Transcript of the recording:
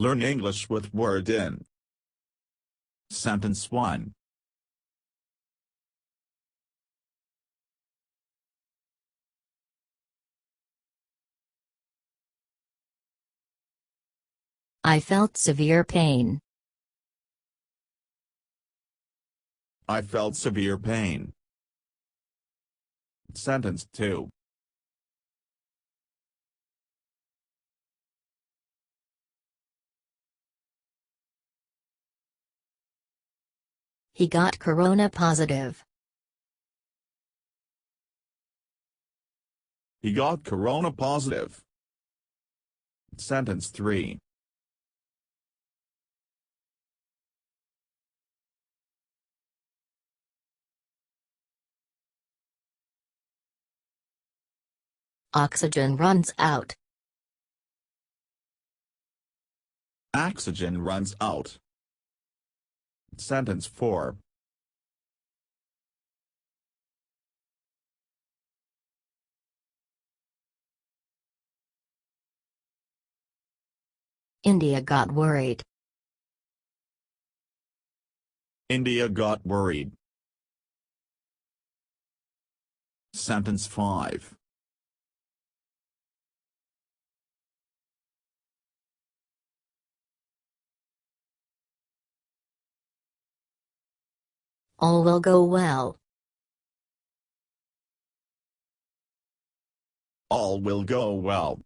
Learn English with Word In. Sentence 1. I felt severe pain. I felt severe pain. Sentence 2. He got corona positive. He got corona positive. Sentence 3. Oxygen runs out. Oxygen runs out. Sentence 4. India got worried. India got worried. Sentence 5. All will go well. All will go well.